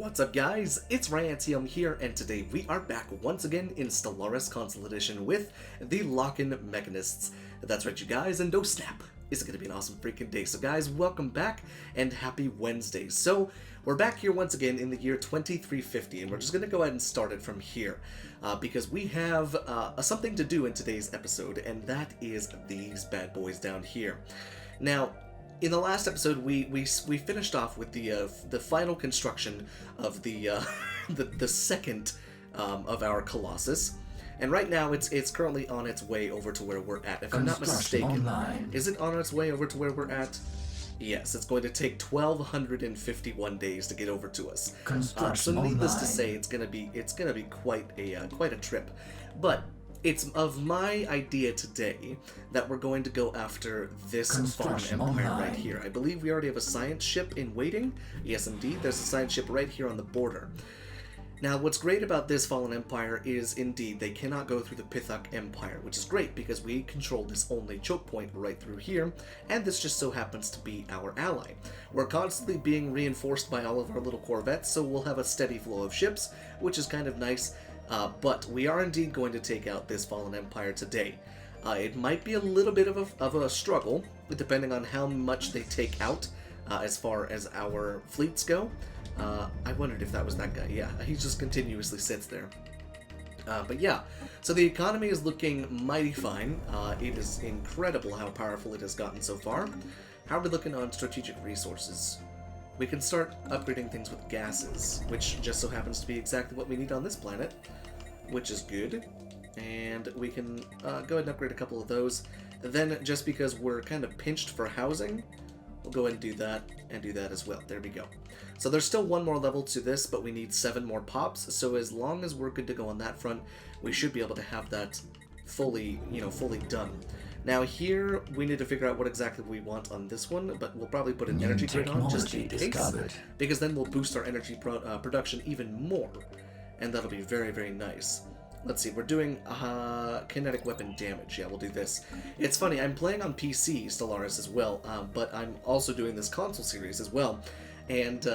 What's up guys, it's Ryantium here, and today we are back once again in Stellaris Console Edition with the Lokken Mechanists. That's right you guys, and oh snap, it's gonna be an awesome freaking day. So guys, welcome back, and happy Wednesday. So, we're back here once again in the year 2350, and we're just gonna go ahead and start it from here. Because we have something to do in today's episode, and that is these bad boys down here. Now, in the last episode, we finished off with the final construction of the second of our Colossus, and right now it's currently on its way over to where we're at. If I'm not mistaken, is it on its way over to where we're at? Yes, it's going to take 1,251 days to get over to us. So needless to say, it's gonna be quite a trip, but. It's of my idea today that we're going to go after this Fallen Empire right here. I believe we already have a science ship in waiting. Yes, indeed, there's a science ship right here on the border. Now, what's great about this Fallen Empire is, indeed, they cannot go through the Pithok Empire, which is great because we control this only choke point right through here, and this just so happens to be our ally. We're constantly being reinforced by all of our little corvettes, so we'll have a steady flow of ships, which is kind of nice. But we are indeed going to take out this Fallen Empire today. It might be a little bit of a struggle, depending on how much they take out as far as our fleets go. I wondered if that was that guy. Yeah, he just continuously sits there. But yeah, so the economy is looking mighty fine. It is incredible how powerful it has gotten so far. How are we looking on strategic resources? We can start upgrading things with gases, which just so happens to be exactly what we need on this planet, which is good. And we can go ahead and upgrade a couple of those. Then, just because we're kind of pinched for housing, we'll go ahead and do that as well. There we go. So there's still one more level to this, but we need 7 more pops. So as long as we're good to go on that front, we should be able to have that fully done. Now here, we need to figure out what exactly we want on this one, but we'll probably put an energy grid on just in case, because then we'll boost our energy production even more, and that'll be very, very nice. Let's see, we're doing kinetic weapon damage. Yeah, we'll do this. It's funny, I'm playing on PC Stellaris as well, but I'm also doing this console series as well, and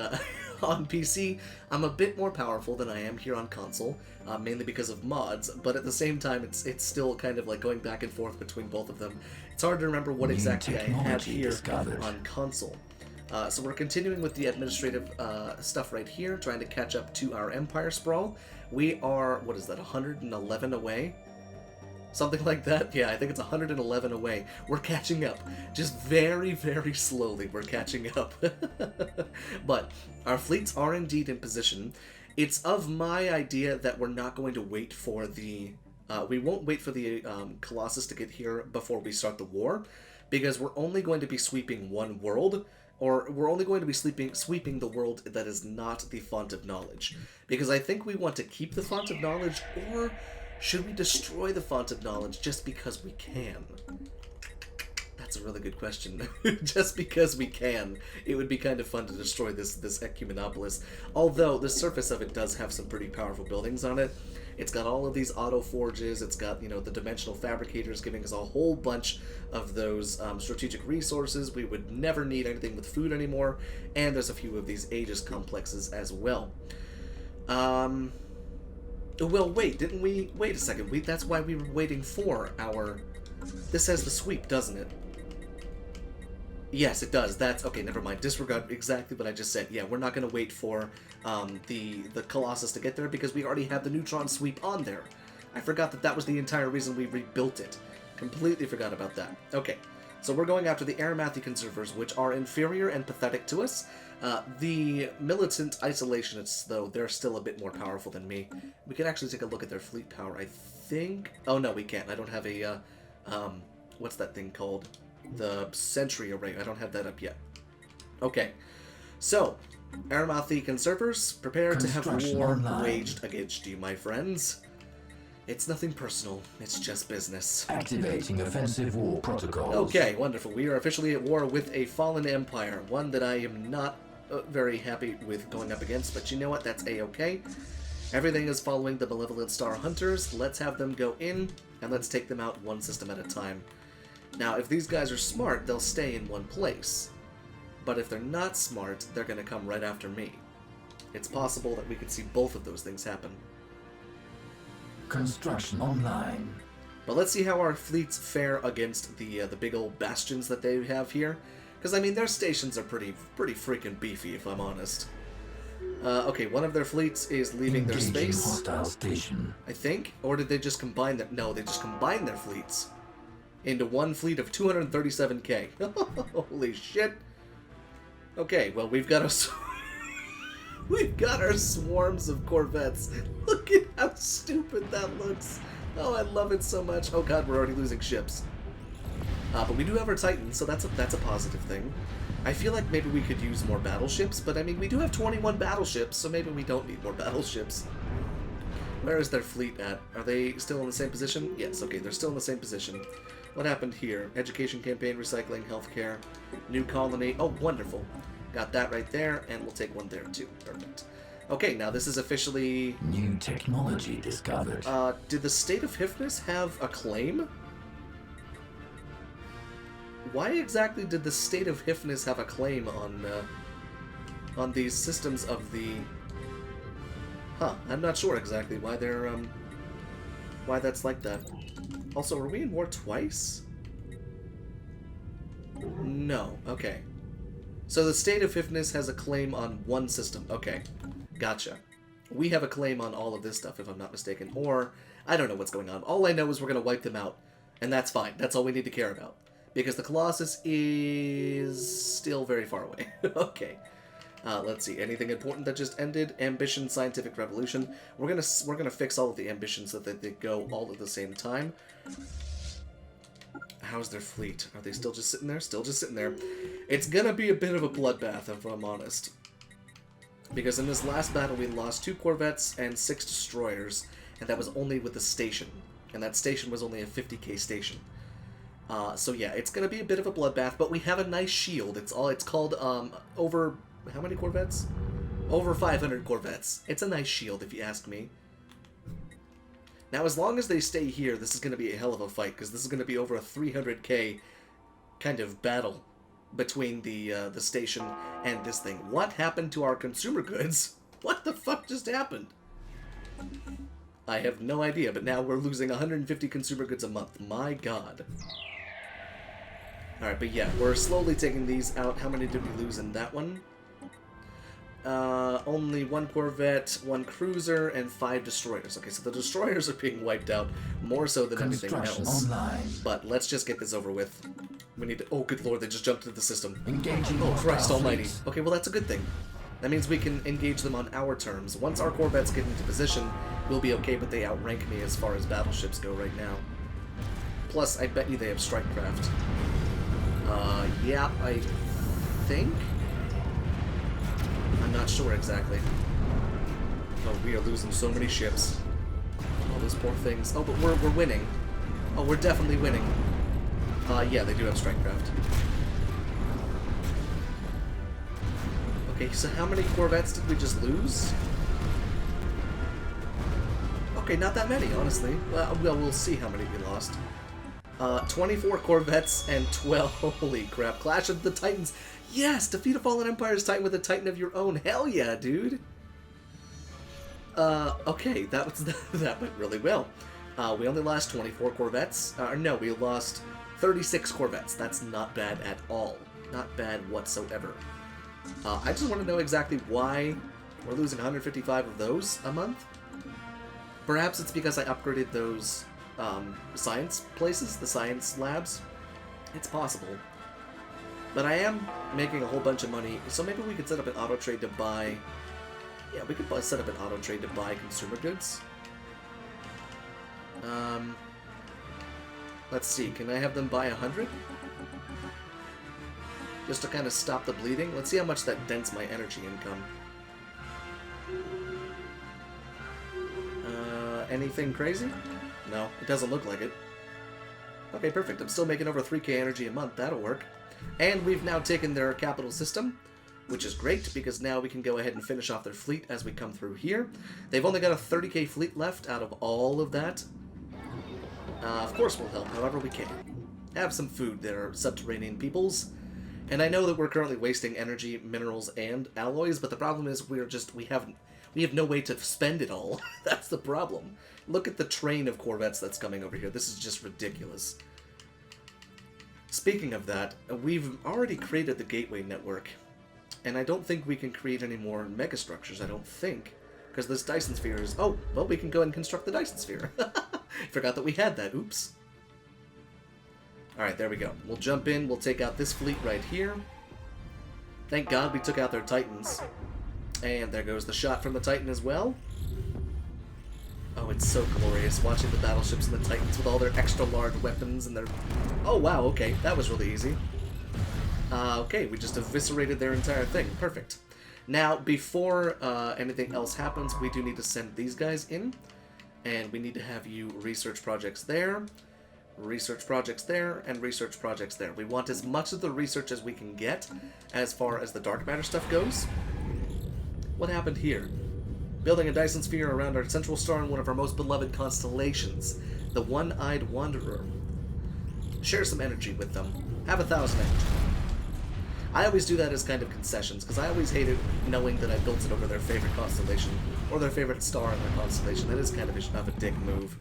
on PC, I'm a bit more powerful than I am here on console, mainly because of mods, but at the same time, it's still kind of like going back and forth between both of them. It's hard to remember what exactly I have here on console. So we're continuing with the administrative stuff right here, trying to catch up to our Empire Sprawl. We are, what is that, 111 away? Something like that? Yeah, I think it's 111 away. We're catching up. Just very, very slowly we're catching up. But our fleets are indeed in position. It's of my idea that we're not going to wait for the... we won't wait for the Colossus to get here before we start the war, because we're only going to be sweeping one world, or we're only going to be sweeping the world that is not the Font of Knowledge. Because I think we want to keep the Font of Knowledge, or... should we destroy the Font of Knowledge just because we can? That's a really good question. Just because we can. It would be kind of fun to destroy this Ecumenopolis. Although, the surface of it does have some pretty powerful buildings on it. It's got all of these auto forges, it's got, you know, the dimensional fabricators giving us a whole bunch of those strategic resources. We would never need anything with food anymore. And there's a few of these Aegis complexes as well. Well, wait, didn't we... wait a second, that's why we were waiting for our... This says the sweep, doesn't it? Yes, it does. That's... okay, never mind. Disregard exactly what I just said. Yeah, we're not going to wait for the Colossus to get there because we already have the neutron sweep on there. I forgot that was the entire reason we rebuilt it. Completely forgot about that. Okay, so we're going after the Arimathi Conservers, which are inferior and pathetic to us. The militant isolationists, though, they're still a bit more powerful than me. We can actually take a look at their fleet power, I think... oh, no, we can't. I don't have a, what's that thing called? The Sentry Array. I don't have that up yet. Okay. So, Arimathi Conservers, prepare to have war waged against you, my friends. It's nothing personal. It's just business. Activating offensive war protocols. Okay, wonderful. We are officially at war with a fallen empire. One that I am not very happy with going up against, but you know what? That's a-okay. Everything is following the Malevolent Star Hunters. Let's have them go in, and let's take them out one system at a time. Now, if these guys are smart, they'll stay in one place. But if they're not smart, they're going to come right after me. It's possible that we could see both of those things happen. Construction online. But let's see how our fleets fare against the big old bastions that they have here. Because, I mean, their stations are pretty freaking beefy, if I'm honest. Okay, one of their fleets is leaving their space. Hostile station. I think. Or did they just combine their... No, they just combined their fleets into one fleet of 237k. Holy shit. Okay, well, we've got we've got our swarms of corvettes. Look at how stupid that looks. Oh, I love it so much. Oh god, we're already losing ships. But we do have our Titans, so that's a positive thing. I feel like maybe we could use more battleships, but I mean, we do have 21 battleships, so maybe we don't need more battleships. Where is their fleet at? Are they still in the same position? Yes, okay, they're still in the same position. What happened here? Education campaign, recycling, healthcare, new colony. Oh, wonderful. Got that right there, and we'll take one there too. Perfect. Okay, now this is officially... New technology discovered. Did the state of Hypnos have a claim? Why exactly did the state of Hypnos have a claim on these systems of the... Huh, I'm not sure exactly why they're, why that's like that. Also, are we in war twice? No, okay. So the state of Hypnos has a claim on one system. Okay, gotcha. We have a claim on all of this stuff, if I'm not mistaken. Or, I don't know what's going on. All I know is we're going to wipe them out. And that's fine. That's all we need to care about. Because the Colossus is still very far away. Okay. Let's see. Anything important that just ended? Ambition, scientific revolution. We're gonna fix all of the ambitions so that they go all at the same time. How's their fleet? Are they still just sitting there? Still just sitting there. It's gonna be a bit of a bloodbath, if I'm honest. Because in this last battle, we lost 2 corvettes and 6 destroyers, and that was only with the station. And that station was only a 50k station. So yeah, it's gonna be a bit of a bloodbath, but we have a nice shield. It's called, over... How many corvettes? Over 500 corvettes. It's a nice shield, if you ask me. Now, as long as they stay here, this is going to be a hell of a fight, because this is going to be over a 300k kind of battle between the station and this thing. What happened to our consumer goods? What the fuck just happened? I have no idea, but now we're losing 150 consumer goods a month. My god. Alright, but yeah, we're slowly taking these out. How many did we lose in that one? Only 1 corvette, 1 cruiser, and 5 destroyers. Okay, so the destroyers are being wiped out more so than anything else. Online. But let's just get this over with. We need to... Oh, good lord, they just jumped into the system. Engaging. Oh, Christ almighty. Okay, well, that's a good thing. That means we can engage them on our terms. Once our corvettes get into position, we'll be okay, but they outrank me as far as battleships go right now. Plus, I bet you they have strikecraft. Yeah, I think... I'm not sure exactly. Oh, we are losing so many ships. Oh, those poor things. Oh, but we're winning. Oh, we're definitely winning. Yeah, they do have strikecraft. Okay, so how many corvettes did we just lose? Okay, not that many, honestly. Well, we'll see how many we lost. 24 corvettes and 12. Holy crap. Clash of the Titans. Yes! Defeat a fallen empire's titan with a titan of your own. Hell yeah, dude! Okay, that went really well. We only lost 24 corvettes. No, we lost 36 corvettes. That's not bad at all. Not bad whatsoever. I just want to know exactly why we're losing 155 of those a month. Perhaps it's because I upgraded those science places, the science labs. It's possible. But I am making a whole bunch of money, so maybe we could set up an auto trade to buy... Yeah, we could set up an auto trade to buy consumer goods. Let's see, can I have them buy 100? Just to kind of stop the bleeding. Let's see how much that dents my energy income. Anything crazy? No, it doesn't look like it. Okay, perfect. I'm still making over 3k energy a month. That'll work. And we've now taken their capital system, which is great, because now we can go ahead and finish off their fleet as we come through here. They've only got a 30k fleet left out of all of that. Of course we'll help however we can. Have some food there, subterranean peoples. And I know that we're currently wasting energy, minerals, and alloys, but the problem is we have no way to spend it all. That's the problem. Look at the train of Corvettes that's coming over here. This is just ridiculous. Speaking of that, we've already created the gateway network, and I don't think we can create any more megastructures, I don't think, because this Dyson Sphere is... Oh, well, we can go and construct the Dyson Sphere. Forgot that we had that. Oops. Alright, there we go. We'll jump in, we'll take out this fleet right here. Thank God we took out their Titans. And there goes the shot from the Titan as well. Oh, it's so glorious watching the battleships and the Titans with all their extra large weapons and their... Oh, wow, okay, that was really easy. Okay, we just eviscerated their entire thing. Perfect. Now, before anything else happens, we do need to send these guys in. And we need to have you research projects there, research projects there, and research projects there. We want as much of the research as we can get as far as the dark matter stuff goes. What happened here? Building a Dyson Sphere around our central star in one of our most beloved constellations, the One-Eyed Wanderer. Share some energy with them. Have 1,000 energy. I always do that as kind of concessions, because I always hated knowing that I built it over their favorite constellation, or their favorite star in their constellation. That is kind of a dick move.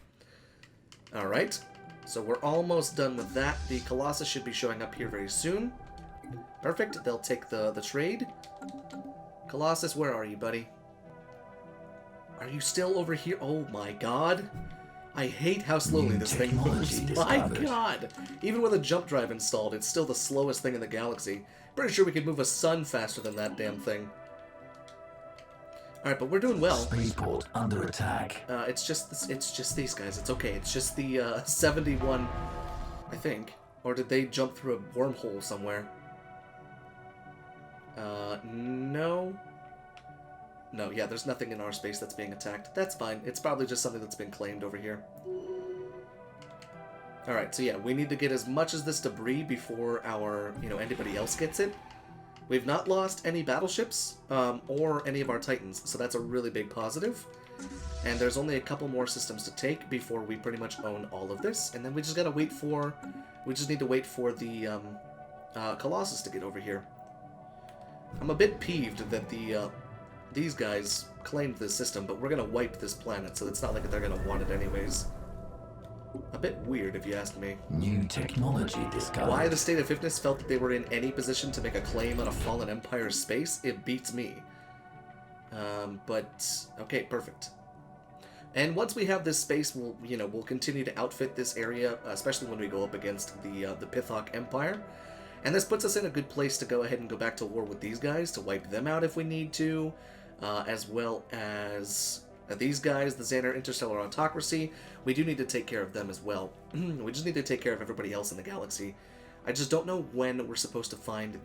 Alright, so we're almost done with that. The Colossus should be showing up here very soon. Perfect, they'll take the trade. Colossus, where are you, buddy? Are you still over here? Oh my god. I hate how slowly this thing moves. My god! Even with a jump drive installed, it's still the slowest thing in the galaxy. Pretty sure we could move a sun faster than that damn thing. Alright, but we're doing well. Spaceport under attack. It's just these guys. It's okay. It's just the 71, I think. Or did they jump through a wormhole somewhere? No. No, yeah, there's nothing in our space that's being attacked. That's fine. It's probably just something that's been claimed over here. Alright, so yeah, we need to get as much as this debris before our, anybody else gets it. We've not lost any battleships, or any of our Titans, so that's a really big positive. And there's only a couple more systems to take before we pretty much own all of this, and then we just gotta wait for... We just need to wait for the, Colossus to get over here. I'm a bit peeved that these guys claimed this system, but we're gonna wipe this planet, so it's not like they're gonna want it anyways. A bit weird, if you ask me. New technology discovered. Why the State of Fitness felt that they were in any position to make a claim on a fallen empire's space, it beats me. But okay, perfect. And once we have this space, we'll continue to outfit this area, especially when we go up against the Pithok Empire. And this puts us in a good place to go ahead and go back to war with these guys, to wipe them out if we need to, as well as these guys, the Xander Interstellar Autocracy. We do need to take care of them as well. We just need to take care of everybody else in the galaxy. I just don't know when we're supposed to find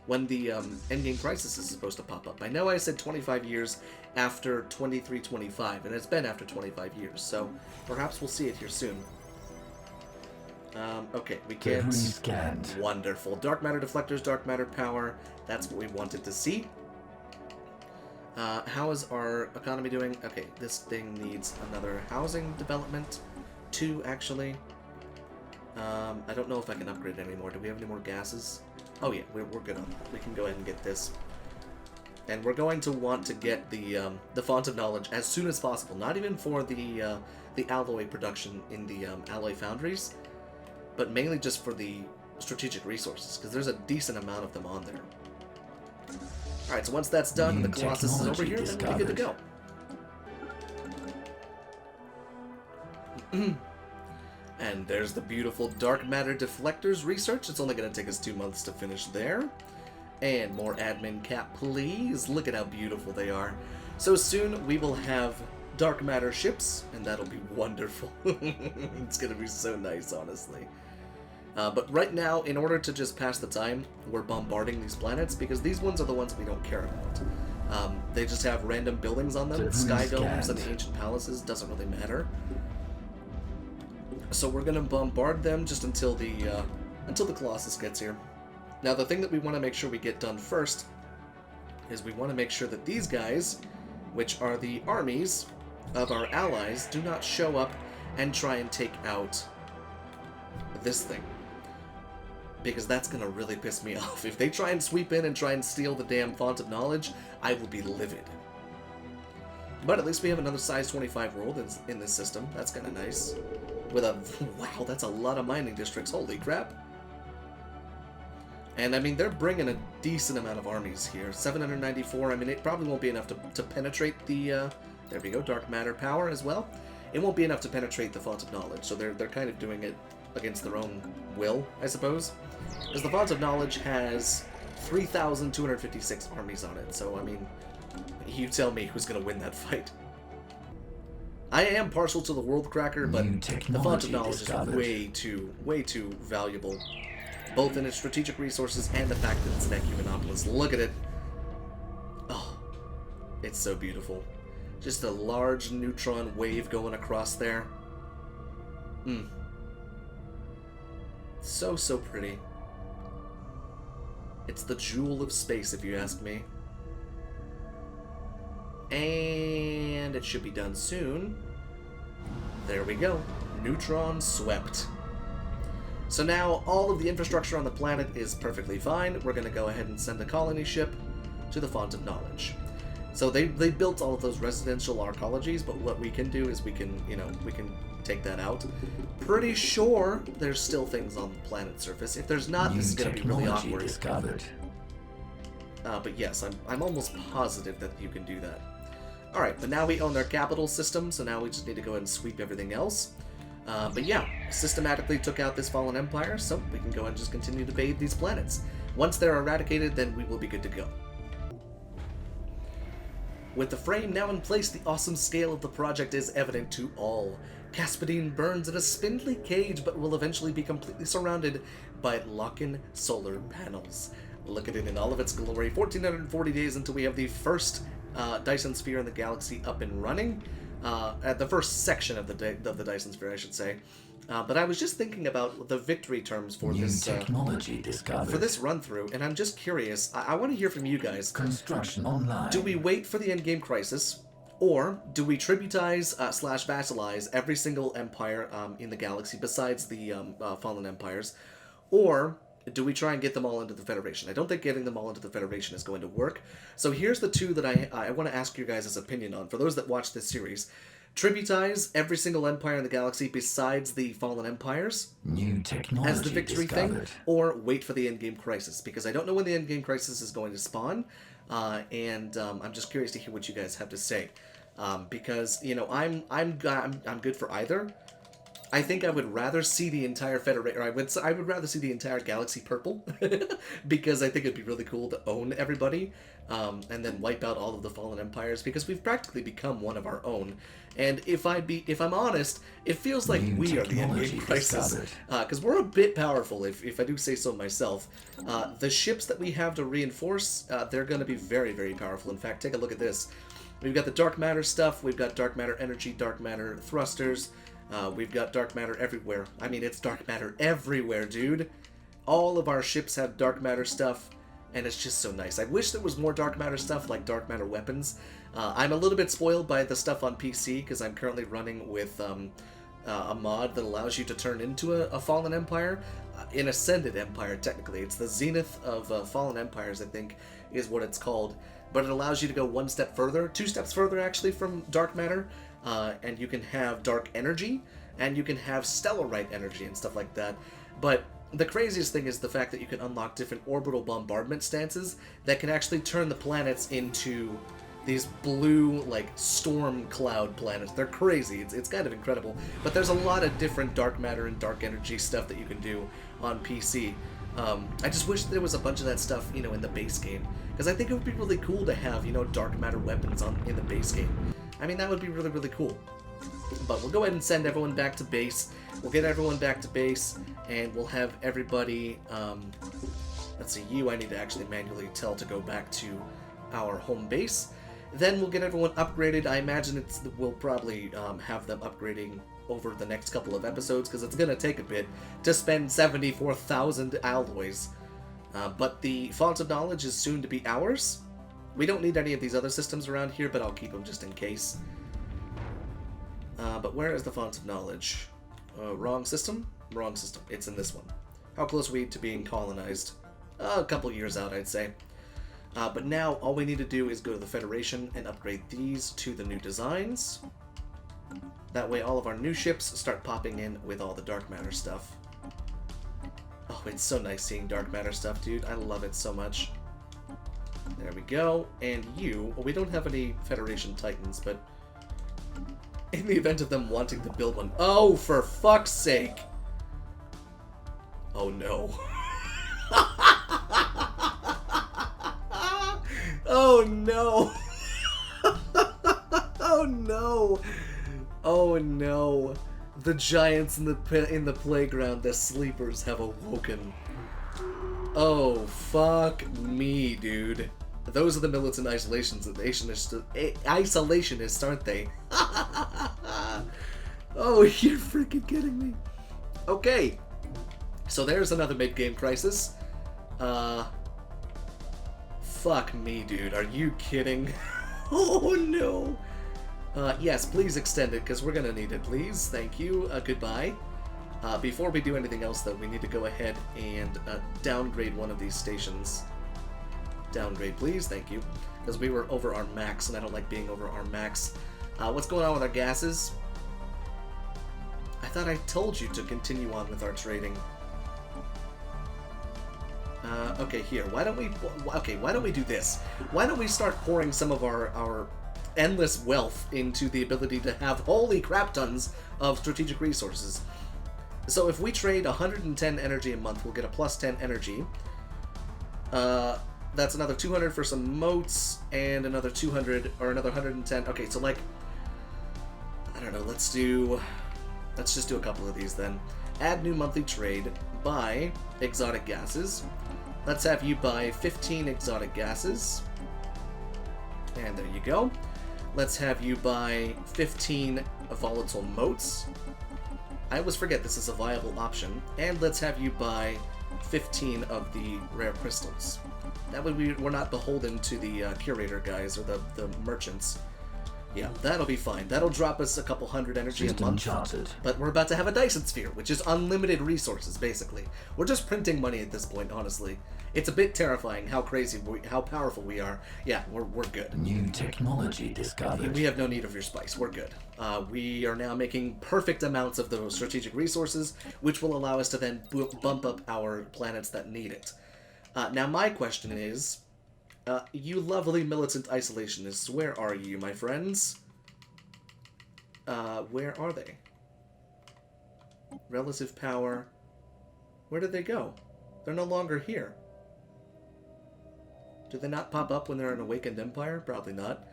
when the Endgame Crisis is supposed to pop up. I know I said 25 years after 2325, and it's been after 25 years, so perhaps we'll see it here soon. Okay, we can't... Scanned. Wonderful. Dark matter deflectors, dark matter power. That's what we wanted to see. How is our economy doing? Okay, this thing needs another housing development. 2, actually. I don't know if I can upgrade it anymore. Do we have any more gases? Oh yeah, we're good on that. We can go ahead and get this. And we're going to want to get the Font of Knowledge as soon as possible. Not even for the alloy production in the alloy foundries, but mainly just for the strategic resources, because there's a decent amount of them on there. Alright, so once that's done and the Colossus is over here, then we're good to go. And there's the beautiful dark matter deflectors research. It's only going to take us 2 months to finish there. And more admin cap, please. Look at how beautiful they are. So soon we will have dark matter ships, and that'll be wonderful. It's going to be so nice, honestly. But right now, in order to just pass the time, we're bombarding these planets, because these ones are the ones we don't care about. They just have random buildings on them, sky domes and the ancient palaces, doesn't really matter. So we're gonna bombard them just until the Colossus gets here. Now the thing that we want to make sure we get done first is we want to make sure that these guys, which are the armies of our allies, do not show up and try and take out this thing. because that's gonna really piss me off. If they try and sweep in and try and steal the damn Font of Knowledge, I will be livid. But at least we have another size 25 world in this system. That's kind of nice. With a... Wow, that's a lot of mining districts. Holy crap. And, I mean, they're bringing a decent amount of armies here. 794. I mean, it probably won't be enough to penetrate the... there we go, dark matter power as well. It won't be enough to penetrate the Font of Knowledge, so they're kind of doing it against their own will, I suppose. Because the Font of Knowledge has 3,256 armies on it, so, I mean... You tell me who's going to win that fight. I am partial to the World Cracker, but the Font of Knowledge is way too valuable. Both in its strategic resources and the fact that it's an ecumenopolis. Look at it. Oh, it's so beautiful. Just a large neutron wave going across there. So pretty. It's the jewel of space, if you ask me. And it should be done soon. There we go. Neutron swept. So now all of the infrastructure on the planet is perfectly fine. We're going to go ahead and send a colony ship to the Font of Knowledge. So they built all of those residential arcologies, but what we can do is we can take that out. Pretty sure there's still things on the planet's surface. If there's not, this is going to be really awkward. Discovered. But yes, I'm almost positive that you can do that. Alright, but now we own their capital system, so now we just need to go ahead and sweep everything else. But yeah, systematically took out this fallen empire, so we can go and just continue to bathe these planets. Once they're eradicated, then we will be good to go. With the frame now in place, the awesome scale of the project is evident to all. Caspadine burns in a spindly cage, but will eventually be completely surrounded by Lokken solar panels. Look at it in all of its glory. 1,440 days until we have the first Dyson Sphere in the galaxy up and running. At the first section of the Dyson Sphere, I should say. But I was just thinking about the victory terms for this technology discovered. For this run through, and I'm just curious. I want to hear from you guys. Construction online. Do we wait for the endgame crisis, or do we tributize / vassalize every single empire in the galaxy besides the fallen empires, or do we try and get them all into the Federation? I don't think getting them all into the Federation is going to work. So here's the two that I want to ask your guys' opinion on. For those that watch this series, tributize every single empire in the galaxy besides the fallen empires New technology as the victory discovered. thing, or wait for the endgame crisis, because I don't know when the endgame crisis is going to spawn, and I'm just curious to hear what you guys have to say, because I'm good for either. I think I would rather see the entire Federation, or I would rather see the entire galaxy purple, because I think it'd be really cool to own everybody, and then wipe out all of the fallen empires, because we've practically become one of our own. And if I'm honest, it feels like we are the endgame crisis, because we're a bit powerful, if I do say so myself. The ships that we have to reinforce, they're going to be very, very powerful. In fact, take a look at this. We've got the dark matter stuff, we've got dark matter energy, dark matter thrusters. We've got dark matter everywhere. I mean, it's dark matter everywhere, dude. All of our ships have dark matter stuff, and it's just so nice. I wish there was more dark matter stuff, like dark matter weapons. I'm a little bit spoiled by the stuff on PC, because I'm currently running with a mod that allows you to turn into a fallen empire. An ascended empire, technically. It's the zenith of fallen empires, I think, is what it's called. But it allows you to go one step further, 2 steps further, actually, from dark matter. And you can have dark energy, and you can have Stellarite energy and stuff like that. But the craziest thing is the fact that you can unlock different orbital bombardment stances that can actually turn the planets into these blue, like, storm cloud planets. They're crazy. It's kind of incredible. But there's a lot of different dark matter and dark energy stuff that you can do on PC. I just wish there was a bunch of that stuff, in the base game. Because I think it would be really cool to have, dark matter weapons in the base game. I mean, that would be really, really cool. But we'll go ahead and send everyone back to base. We'll get everyone back to base, and we'll have everybody, let's see, I need to actually manually tell to go back to our home base. Then we'll get everyone upgraded. I imagine we'll probably have them upgrading over the next couple of episodes, because it's going to take a bit to spend 74,000 alloys. But the Font of Knowledge is soon to be ours. We don't need any of these other systems around here, but I'll keep them just in case. But where is the Font of Knowledge? Wrong system? Wrong system. It's in this one. How close are we to being colonized? A couple years out, I'd say. But now, all we need to do is go to the Federation and upgrade these to the new designs. That way, all of our new ships start popping in with all the dark matter stuff. Oh, it's so nice seeing dark matter stuff, dude. I love it so much. There we go. And you... Well, we don't have any Federation Titans, but... in the event of them wanting to build one... Oh, for fuck's sake! Oh, no. Oh, no! Oh, no! Oh, no. The giants in the playground, the sleepers, have awoken. Oh, fuck me, dude. Those are the militant isolationists, aren't they? Oh, you're freaking kidding me. Okay. So there's another mid-game crisis. Fuck me, dude. Are you kidding? Oh, no. Yes, please extend it, because we're gonna need it, please. Thank you. Goodbye. Before we do anything else, though, we need to go ahead and downgrade one of these stations. Downgrade, please. Thank you. Because we were over our max, and I don't like being over our max. What's going on with our gases? I thought I told you to continue on with our trading. Okay, here. Why don't we do this? Why don't we start pouring some of our endless wealth into the ability to have holy crap tons of strategic resources. So if we trade 110 energy a month, we'll get a plus 10 energy. That's another 200 for some motes, and another 200, or another 110. Okay, so like, I don't know, let's just do a couple of these then. Add new monthly trade, buy exotic gases. Let's have you buy 15 exotic gases. And there you go. Let's have you buy 15 volatile motes. I always forget this is a viable option. And let's have you buy 15 of the rare crystals. That way we're not beholden to the curator guys or the merchants. Yeah, that'll be fine. That'll drop us a couple hundred energy a month. Charted. But we're about to have a Dyson Sphere, which is unlimited resources, basically. We're just printing money at this point, honestly. It's a bit terrifying how how powerful we are. Yeah, we're good. New technology discovered. We have no need of your spice. We're good. We are now making perfect amounts of those strategic resources, which will allow us to then bump up our planets that need it. Now, my question is... you lovely militant isolationists, where are you, my friends? Where are they? Relative power. Where did they go? They're no longer here. Do they not pop up when they're an awakened empire? Probably not.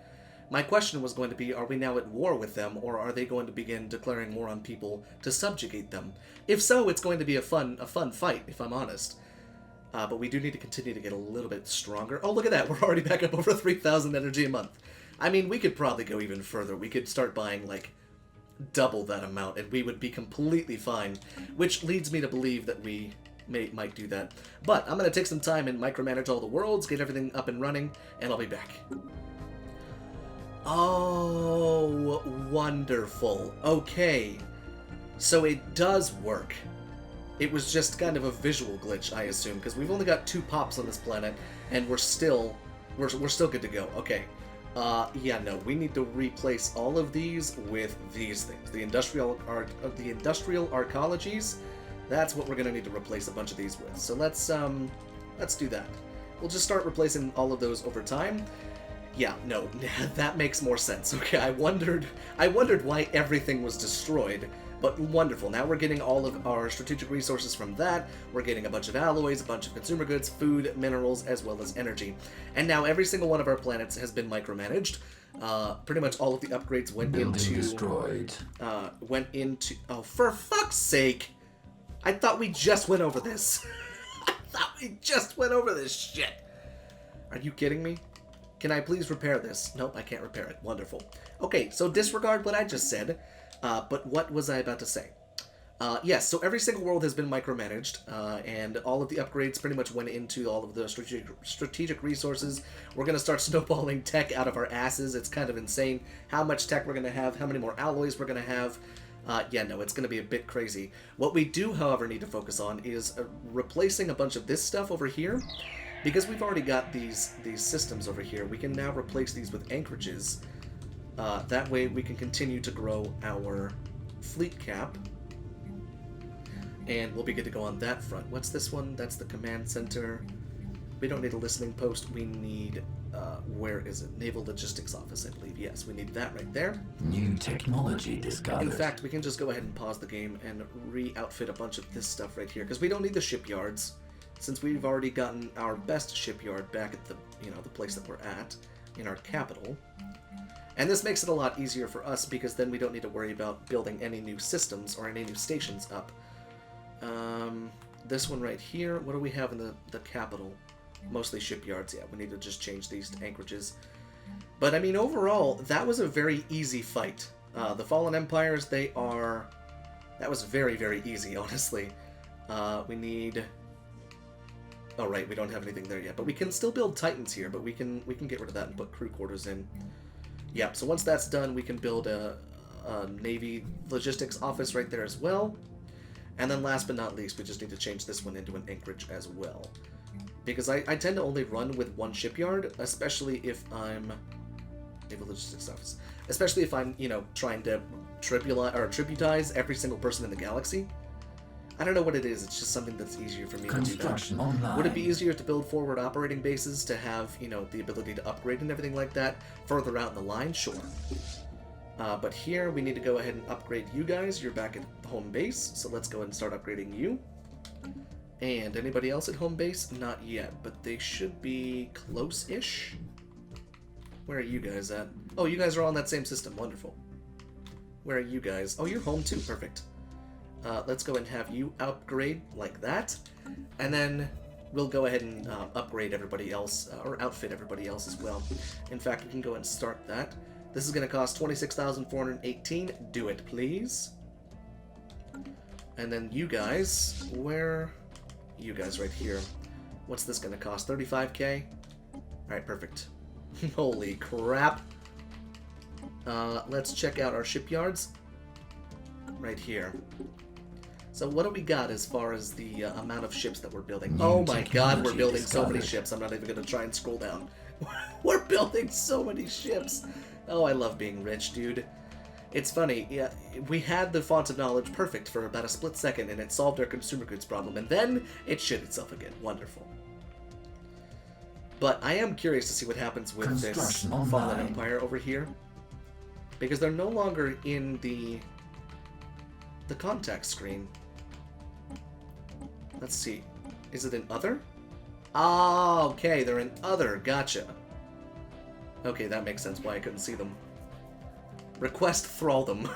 My question was going to be, are we now at war with them, or are they going to begin declaring war on people to subjugate them? If so, it's going to be a fun fight, if I'm honest. But we do need to continue to get a little bit stronger. Oh, look at that. We're already back up over 3,000 energy a month. I mean, we could probably go even further. We could start buying, like, double that amount, and we would be completely fine. Which leads me to believe that we might do that. But I'm going to take some time and micromanage all the worlds, get everything up and running, and I'll be back. Oh, wonderful. Okay. So it does work. It was just kind of a visual glitch, I assume, because we've only got 2 pops on this planet, and we're still good to go. Okay. Yeah, no, we need to replace all of these with these things. The industrial arcologies, that's what we're gonna need to replace a bunch of these with. So let's do that. We'll just start replacing all of those over time. Yeah, no, that makes more sense. Okay, I wondered why everything was destroyed. But wonderful. Now we're getting all of our strategic resources from that. We're getting a bunch of alloys, a bunch of consumer goods, food, minerals, as well as energy. And now every single one of our planets has been micromanaged. Pretty much all of the upgrades went into... destroyed. Oh, for fuck's sake! I thought we just went over this. I thought we just went over this shit. Are you kidding me? Can I please repair this? Nope, I can't repair it. Wonderful. Okay, so disregard what I just said. But what was I about to say? Yes, so every single world has been micromanaged, and all of the upgrades pretty much went into all of the strategic resources. We're going to start snowballing tech out of our asses. It's kind of insane how much tech we're going to have, how many more alloys we're going to have. Yeah, no, it's going to be a bit crazy. What we do, however, need to focus on is replacing a bunch of this stuff over here. Because we've already got these systems over here, we can now replace these with anchorages. That way we can continue to grow our fleet cap. And we'll be good to go on that front. What's this one? That's the command center. We don't need a listening post. We need, where is it? Naval Logistics Office, I believe. Yes, we need that right there. New technology discovered. In fact, we can just go ahead and pause the game and re-outfit a bunch of this stuff right here, because we don't need the shipyards, since we've already gotten our best shipyard back at the, the place that we're at, in our capital. And this makes it a lot easier for us, because then we don't need to worry about building any new systems or any new stations up. This one right here, what do we have in the capital? Mostly shipyards. Yeah, we need to just change these to anchorages. But I mean, overall, that was a very easy fight. The Fallen Empires, that was very, very easy, honestly. We need... Oh, right, we don't have anything there yet. But we can still build Titans here, but we can get rid of that and put crew quarters in. Yeah, so once that's done, we can build a Navy Logistics Office right there as well. And then last but not least, we just need to change this one into an anchorage as well. Because I tend to only run with one shipyard, especially if I'm... Naval Logistics Office. Especially if I'm, trying to tributize every single person in the galaxy. I don't know what it is, it's just something that's easier for me to do that. Online. Would it be easier to build forward operating bases to have, the ability to upgrade and everything like that further out in the line? Sure. But here, we need to go ahead and upgrade you guys. You're back at home base, so let's go ahead and start upgrading you. And anybody else at home base? Not yet, but they should be close-ish. Where are you guys at? Oh, you guys are all on that same system. Wonderful. Where are you guys? Oh, you're home too. Perfect. Let's go and have you upgrade like that. And then we'll go ahead and upgrade everybody else, or outfit everybody else as well. In fact, we can go and start that. This is going to cost 26,418. Do it, please. And then you guys, where... You guys right here. What's this going to cost? 35k? Alright, perfect. Holy crap. Let's check out our shipyards. Right here. So what do we got as far as the amount of ships that we're building? Oh my god, we're building so many ships. I'm not even going to try and scroll down. We're building so many ships. Oh, I love being rich, dude. It's funny, yeah, we had the font of knowledge perfect for about a split second, and it solved our consumer goods problem, and then it shit itself again. Wonderful. But I am curious to see what happens with this Fallen Empire over here, because they're no longer in the contact screen. Let's see. Is it in Other? Ah, okay, they're in Other. Gotcha. Okay, that makes sense why I couldn't see them. Request thraldom.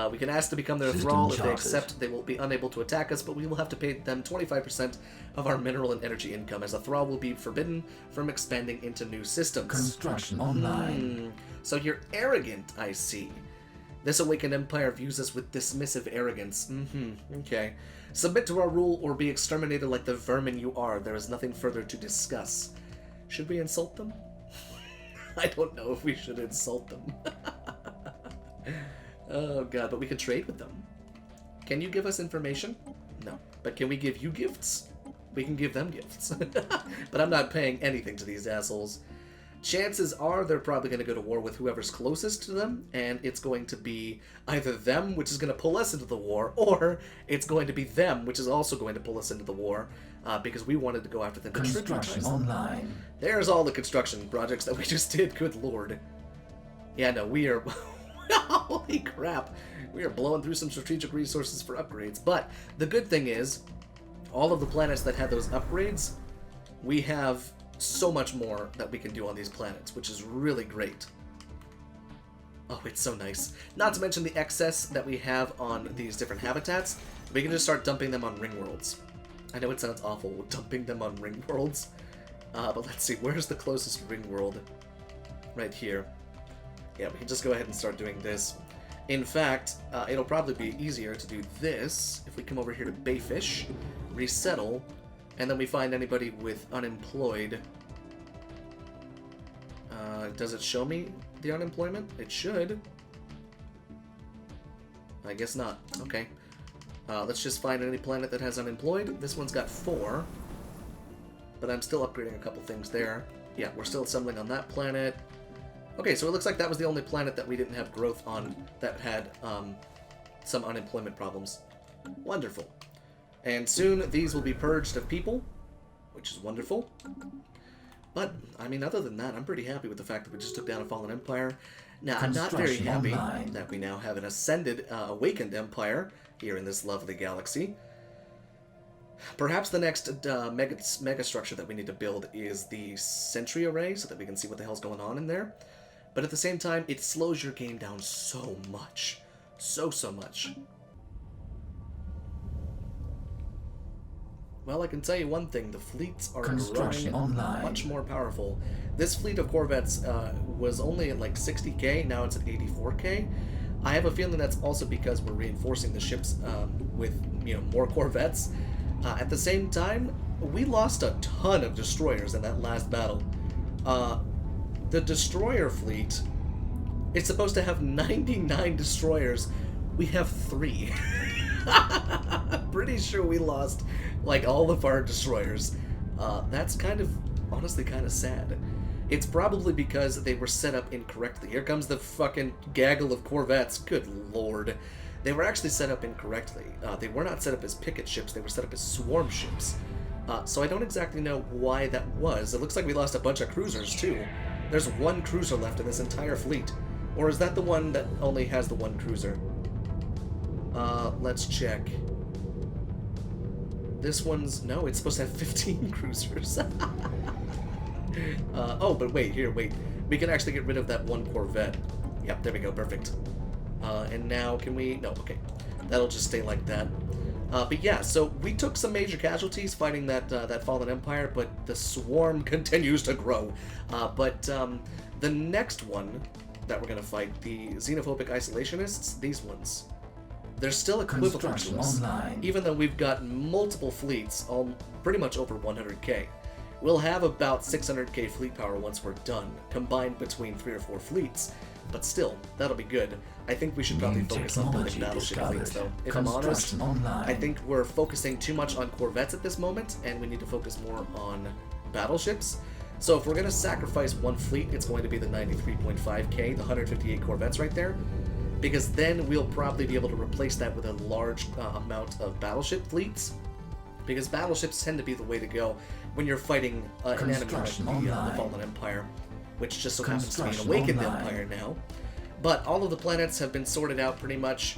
We can ask to become their thrall. If they accept, they will be unable to attack us, but we will have to pay them 25% of our mineral and energy income, as a thrall will be forbidden from expanding into new systems. Construction online. So you're arrogant, I see. This awakened empire views us with dismissive arrogance. Okay. Submit to our rule or be exterminated like the vermin you are. There is nothing further to discuss. Should we insult them? I don't know if we should insult them. Oh god, but we can trade with them. Can you give us information? No. But can we give you gifts? We can give them gifts. But I'm not paying anything to these assholes. Chances are they're probably going to go to war with whoever's closest to them, and it's going to be either them, which is going to pull us into the war, or it's going to be them, which is also going to pull us into the war, because we wanted to go after them to tributize them. Online. There's all the construction projects that we just did, good lord. Yeah, no, we are... Holy crap. We are blowing through some strategic resources for upgrades, but the good thing is, all of the planets that had those upgrades, we have so much more that we can do on these planets, which is really great. Oh, it's so nice. Not to mention the excess that we have on these different habitats. We can just start dumping them on ring worlds. I know it sounds awful, dumping them on ring worlds. But let's see, where's the closest ring world? Right here. Yeah, we can just go ahead and start doing this. In fact, it'll probably be easier to do this if we come over here to Bayfish, resettle, and then we find anybody with unemployed. Does it show me the unemployment? It should. I guess not. Okay. Let's just find any planet that has unemployed. This one's got 4. But I'm still upgrading a couple things there. Yeah, we're still assembling on that planet. Okay, so it looks like that was the only planet that we didn't have growth on that had some unemployment problems. Wonderful. And soon these will be purged of people, which is wonderful. But, I mean, other than that, I'm pretty happy with the fact that we just took down a fallen empire. Now, I'm not very happy that we now have an ascended, awakened empire here in this lovely galaxy. Perhaps the next mega structure that we need to build is the sentry array, so that we can see what the hell's going on in there. But at the same time, it slows your game down so much. So much. Well, I can tell you one thing, the fleets are growing much more powerful. This fleet of Corvettes was only at like 60k, now it's at 84k. I have a feeling that's also because we're reinforcing the ships with, more Corvettes. At the same time, we lost a ton of destroyers in that last battle. The destroyer fleet is supposed to have 99 destroyers. We have 3. I'm pretty sure we lost, like, all of our destroyers. That's honestly kind of sad. It's probably because they were set up incorrectly. Here comes the fucking gaggle of Corvettes. Good lord. They were actually set up incorrectly. They were not set up as picket ships, they were set up as swarm ships. So I don't exactly know why that was. It looks like we lost a bunch of cruisers, too. There's 1 cruiser left in this entire fleet. Or is that the one that only has the 1 cruiser? Let's check. This one's... No, it's supposed to have 15 cruisers. Oh, but wait. We can actually get rid of that 1 Corvette. Yep, there we go, perfect. And now, can we... No, okay. That'll just stay like that. But yeah, so we took some major casualties fighting that fallen empire, but the swarm continues to grow. But the next one that we're going to fight, the xenophobic isolationists, these ones, they're still equivalent to us, even though we've got multiple fleets, all pretty much over 100k. We'll have about 600k fleet power once we're done, combined between 3 or 4 fleets. But still, that'll be good. I think we should probably focus on building battleship fleets, though. If I'm honest, I think we're focusing too much on Corvettes at this moment, and we need to focus more on battleships. So if we're going to sacrifice 1 fleet, it's going to be the 93.5k, the 158 Corvettes right there, because then we'll probably be able to replace that with a large amount of battleship fleets, because battleships tend to be the way to go when you're fighting an enemy like the Fallen Empire, which just so happens to be an Awakened Empire now. But all of the planets have been sorted out pretty much.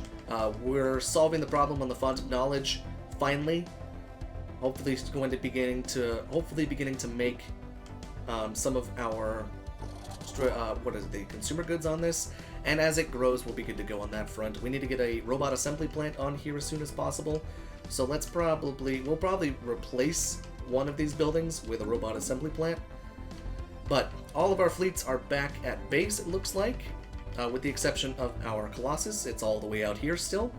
We're solving the problem on the Font of Knowledge, finally. Hopefully beginning to make some of our the consumer goods on this. And as it grows, we'll be good to go on that front. We need to get a robot assembly plant on here as soon as possible. So we'll probably replace one of these buildings with a robot assembly plant. But all of our fleets are back at base, it looks like, with the exception of our Colossus. It's all the way out here still.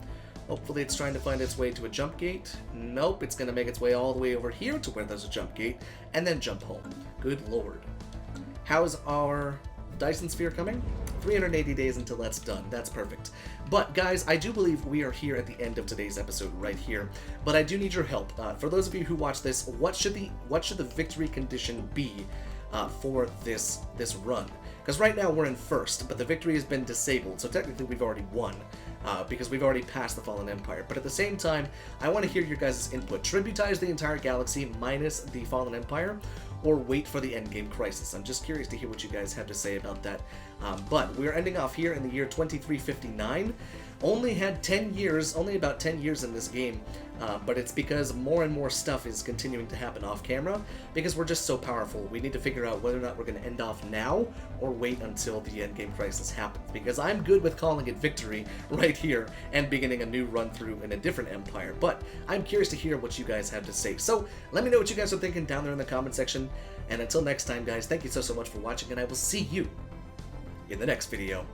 Hopefully it's trying to find its way to a jump gate. Nope, it's going to make its way all the way over here to where there's a jump gate, and then jump home. Good lord. How's our Dyson Sphere coming? 380 days until that's done. That's perfect. But guys, I do believe we are here at the end of today's episode right here. But I do need your help. For those of you who watch this, what should the victory condition be for this run? Because right now we're in first, but the victory has been disabled, so technically we've already won. Because we've already passed the Fallen Empire. But at the same time, I want to hear your guys' input. Tributize the entire galaxy minus the Fallen Empire, or wait for the endgame crisis. I'm just curious to hear what you guys have to say about that. But we're ending off here in the year 2359. Only about 10 years in this game, but it's because more and more stuff is continuing to happen off camera, because we're just so powerful. We need to figure out whether or not we're going to end off now, or wait until the endgame crisis happens, because I'm good with calling it victory right here, and beginning a new run through in a different empire, but I'm curious to hear what you guys have to say. So let me know what you guys are thinking down there in the comment section, and until next time guys, thank you so much for watching, and I will see you in the next video.